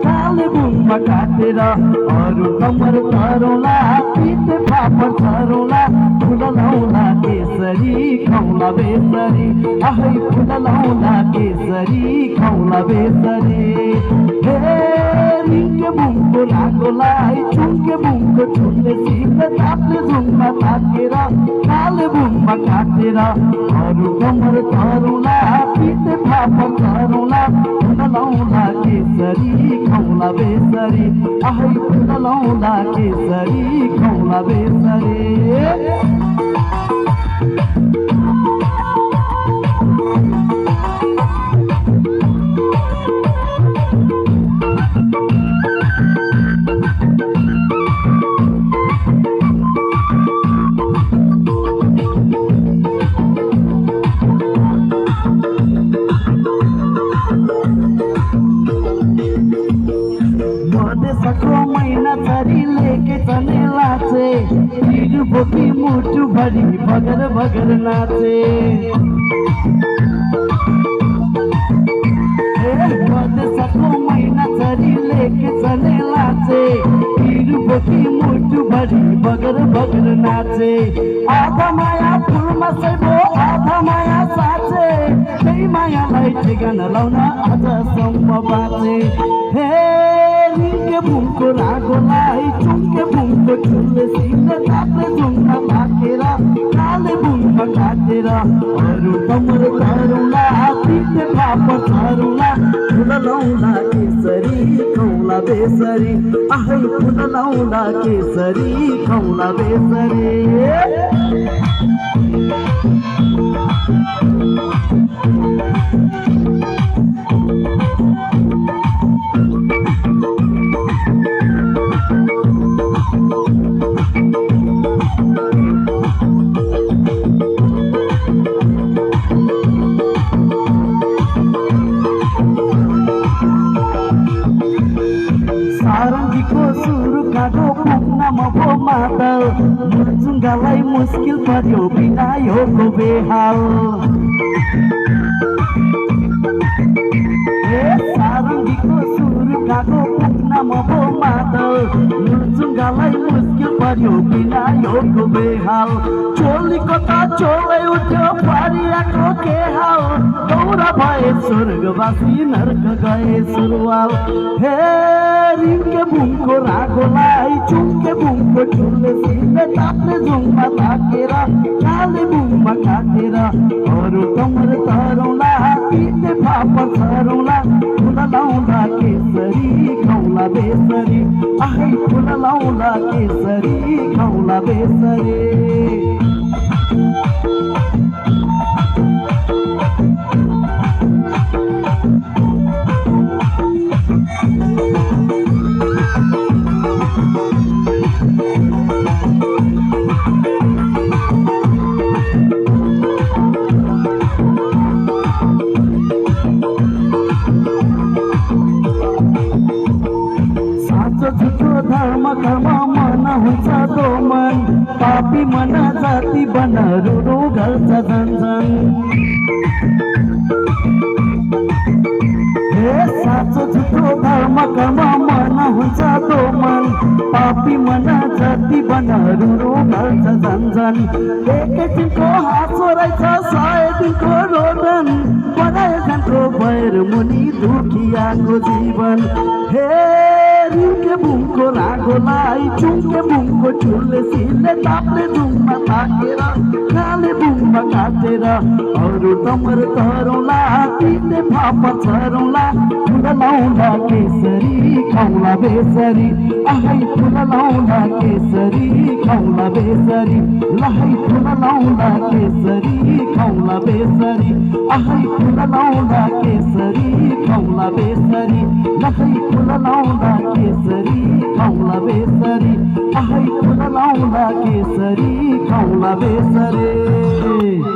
कालेबुङमा काटेर अरू कमर धरौँला पिठ फापर छरौँला फुल लाउला केसरी खाउला बेसरी आहै फुल लाउला केसरी खाउला बेसरी हे रिङ्के बुङको लागोलाई चुङ्के बुङको छुल्ले सित ताप्ले झुङमा ताकेर कालेबुङमा काटेर अरू कमर धरौँला पिठ फापर छरौँला फुल लाउला केसरी खाउला बेसरी आहै फुल लाउला केसरी खाउला बेसरी मैना छरी लेके चने लाचे तीर बोकी मुटु भरी बगर बगर नाचे मधेसको मैना छरी लेके चने लाचे तीर बोकी मुटु भरी बगर बगर नाचे आधा माया फुलमा सैबो आधा माया साचे त्यही मायालाई ठेगाना लाउन आजसम्म बाँचे हे रिङ्के बुङको लागोलाई चुङ्के बुङको छुल्ले सिङ्गे ताप्ले झुङमा ताकेर कालेबुङमा काटेर अरू कमर धरौँला पिठ फापर छरौँला फुल लाउला केसरी खाउला बेसरी आहै फुल लाउला केसरी खाउला बेसरी सारङ्गीको सुरु कागो पुग्नमा भो मादल मुर्चुङ्गालाई मुस्किल पर्यो बिना योको बेहाल सारङ्गीको सुरु कागो पुग्नमा भो मादल मुर्चुङ्गालाई मुस्किल पर्यो बिना योको बेहाल चोलीको त चोलै उठ्यो पारियाको के हाल दौरा भए स्वर्गवासी नर्क गए सुरुवाल हे रिङ्के बुङको रागोलाई चुङ्के बुङको छुल्ले सिङ्गे ताप्ले झुङमा ताकेर कालेबुङमा काटेर अरू कमर धरौँला पिठ फापर छरौँला फुल लाउला केसरी खाउला बेसरी आहै फुल लाउला केसरी खाउला बेसरी धर्म कर्म मन हुन्छ दोमन पापी मन जाति बनहरू गर्छ झन्झन हे साँचो झुठो धर्म कर्म मन हुन्छ दोमन पापी मन जाति बनहरू गर्छ झन्झन एकैछिनको हाँसो रहेछ 100 दिनको रोदन बनाए जानको भएर मुनि दुखियाको जीवन हे रिङ्के बुङको रागोलाई चुङ्के बुङको ठुले सिले ताप्ने जुङमा ताकेर काले बुङमा काटेर अरू तमर तरौला तिते फापर छरौला फुल लाउँला केसरी खाउला बेसरी आहै फुल लाउँला केसरी खाउला बेसरी लहै फुल लाउँला केसरी खाउला बेसरी आहै फुल लाउँला केसरी खाउला बेसरी लहै फुल लाउँला केसरी खाउला बेसरी आहै फुल लाउँला केसरी खाउला बेसरी